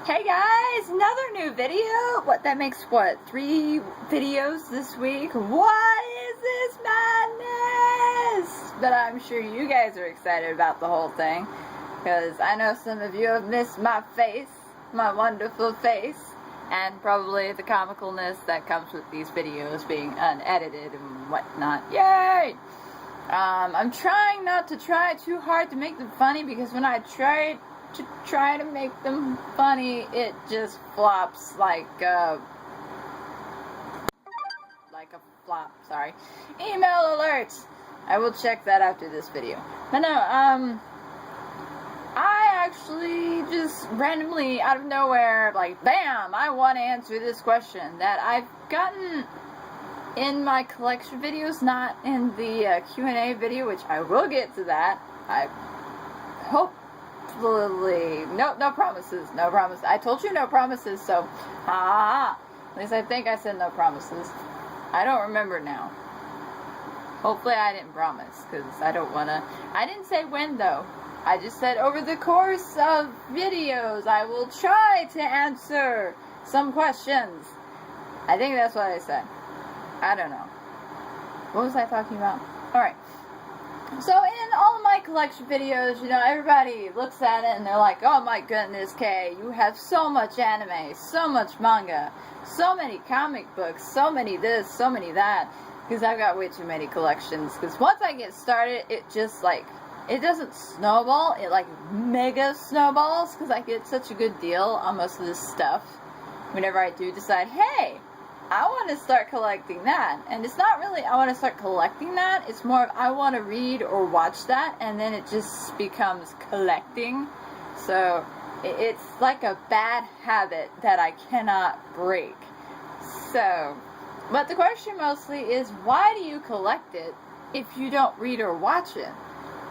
Hey guys, another new video. That makes 3 videos this week? What is this madness? But I'm sure you guys are excited about the whole thing, because I know some of you have missed my face, my wonderful face, and probably the comicalness that comes with these videos being unedited and whatnot. Yay! I'm trying not to try too hard to make them funny, because when I try to make them funny, it just flops like a flop, sorry. Email alerts! I will check that after this video. But no, I actually just randomly, out of nowhere, like, bam, I want to answer this question that I've gotten in my collection videos, not in the Q&A video, which I will get to that. I hope. No promises. I told you no promises, so at least I think I said no promises. I don't remember now. Hopefully I didn't promise, because I didn't say when though. I just said over the course of videos I will try to answer some questions. I think that's what I said. I don't know. What was I talking about? Alright. So in all of my collection videos, you know, everybody looks at it and they're like, oh my goodness, Kay, you have so much anime, so much manga, so many comic books, so many this, so many that, because I've got way too many collections, because once I get started, it just like, it doesn't snowball, it like mega snowballs, because I get such a good deal on most of this stuff, whenever I do decide, hey, I want to start collecting that. And it's not really I want to start collecting that, it's more of I want to read or watch that, and then it just becomes collecting. So it's like a bad habit that I cannot break. So, but the question mostly is, why do you collect it if you don't read or watch it?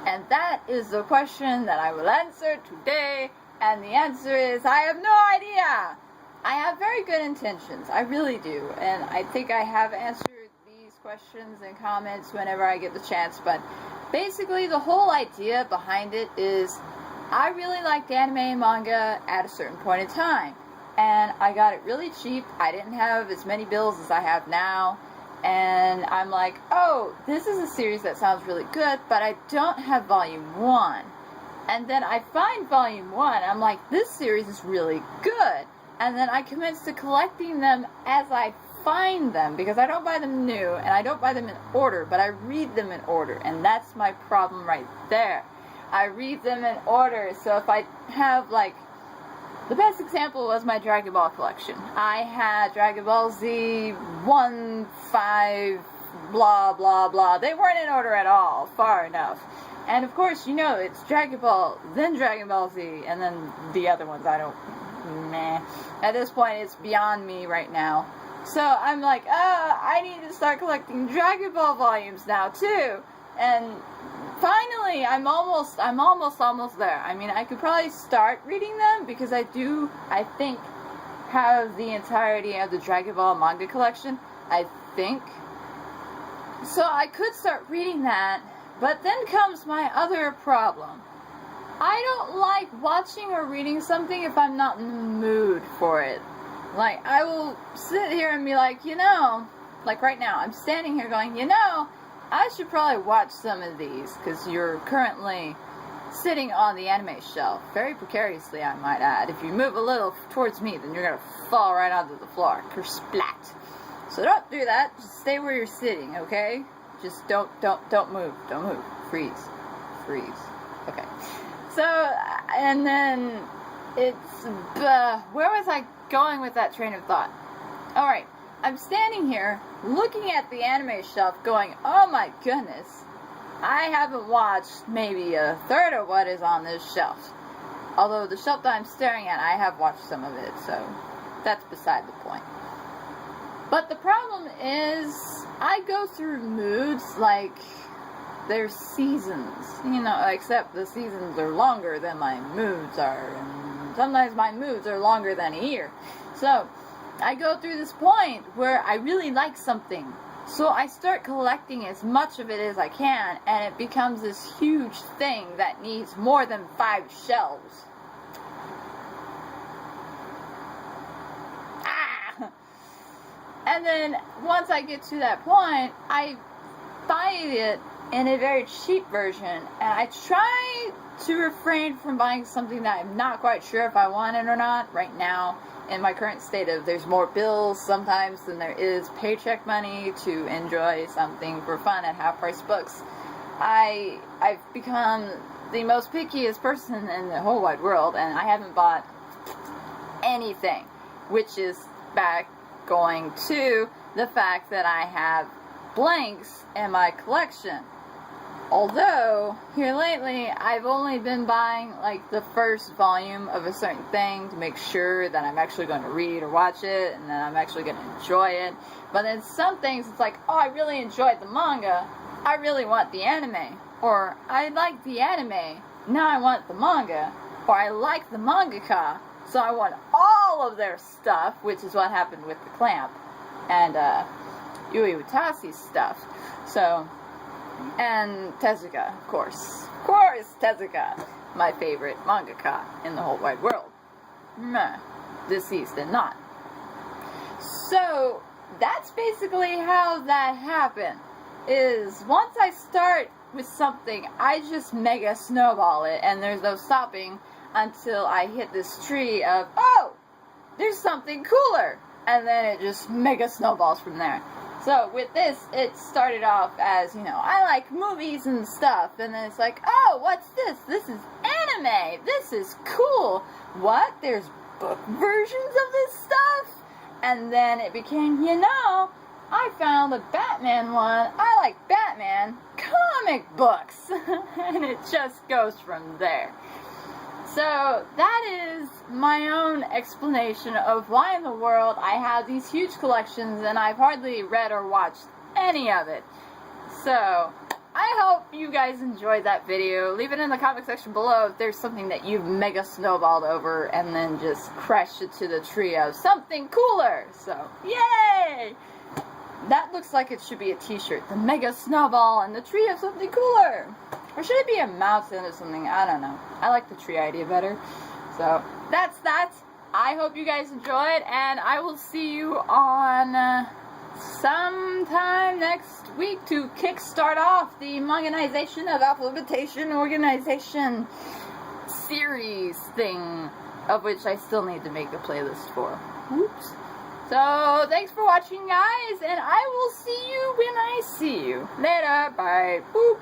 And that is the question that I will answer today, and the answer is, I have no idea. I have very good intentions, I really do, and I think I have answered these questions and comments whenever I get the chance, but basically the whole idea behind it is I really liked anime and manga at a certain point in time, and I got it really cheap. I didn't have as many bills as I have now, and I'm like, oh, this is a series that sounds really good, but I don't have volume 1. And then I find volume 1, I'm like, this series is really good. And then I commence to collecting them as I find them, because I don't buy them new, and I don't buy them in order, but I read them in order, and that's my problem right there. I read them in order, so if I have, like, the best example was my Dragon Ball collection. I had Dragon Ball Z 1, 5, blah, blah, blah. They weren't in order at all, far enough. And of course, you know, it's Dragon Ball, then Dragon Ball Z, and then the other ones I don't... meh. At this point, it's beyond me right now. So I'm like, I need to start collecting Dragon Ball volumes now too. And finally, I'm almost there. I mean, I could probably start reading them, because I think, have the entirety of the Dragon Ball manga collection. I think. So I could start reading that, but then comes my other problem. I don't like watching or reading something if I'm not in the mood for it. Like, I will sit here and be like, you know, like right now, I'm standing here going, you know, I should probably watch some of these, because you're currently sitting on the anime shelf, very precariously, I might add. If you move a little towards me, then you're going to fall right onto the floor. Kersplat. So don't do that, just stay where you're sitting, okay? Just don't move, don't move. Freeze. Okay. So, and then, where was I going with that train of thought? Alright, I'm standing here, looking at the anime shelf, going, oh my goodness, I haven't watched maybe a third of what is on this shelf. Although the shelf that I'm staring at, I have watched some of it, so that's beside the point. But the problem is, I go through moods like... there's seasons, you know, except the seasons are longer than my moods are, and sometimes my moods are longer than a year. So, I go through this point where I really like something, so I start collecting as much of it as I can, and it becomes this huge thing that needs more than 5 shelves. And then once I get to that point, I buy it in a very cheap version, and I try to refrain from buying something that I'm not quite sure if I want it or not. Right now, in my current state of there's more bills sometimes than there is paycheck money to enjoy something for fun at half-price books, I've become the most pickiest person in the whole wide world, and I haven't bought anything, which is back going to the fact that I have blanks in my collection. Although, here lately, I've only been buying, like, the first volume of a certain thing to make sure that I'm actually going to read or watch it, and that I'm actually going to enjoy it. But then some things, it's like, oh, I really enjoyed the manga, I really want the anime. Or, I like the anime, now I want the manga. Or, I like the mangaka, so I want all of their stuff, which is what happened with the Clamp and Yui Watasi's stuff. So, and Tezuka, of course. Of course, Tezuka, my favorite mangaka in the whole wide world. Deceased and not. So, that's basically how that happened. Is once I start with something, I just mega snowball it, and there's no stopping until I hit this tree of, oh, there's something cooler, and then it just mega snowballs from there. So with this, it started off as, you know, I like movies and stuff, and then it's like, oh, what's this? This is anime. This is cool. What? There's book versions of this stuff? And then it became, you know, I found a Batman one. I like Batman comic books. And it just goes from there. So that is my own explanation of why in the world I have these huge collections and I've hardly read or watched any of it. So I hope you guys enjoyed that video. Leave it in the comment section below if there's something that you've mega snowballed over and then just crashed it to the tree of something cooler. So yay! That looks like it should be a t-shirt. The mega snowball and the tree of something cooler. Or should it be a mountain or something? I don't know. I like the tree idea better. So, that's that. I hope you guys enjoyed, and I will see you on sometime next week to kickstart off the Manganization of Alphabetation Organization series thing, of which I still need to make a playlist for. Oops. So, thanks for watching, guys, and I will see you when I see you. Later. Bye. Boop.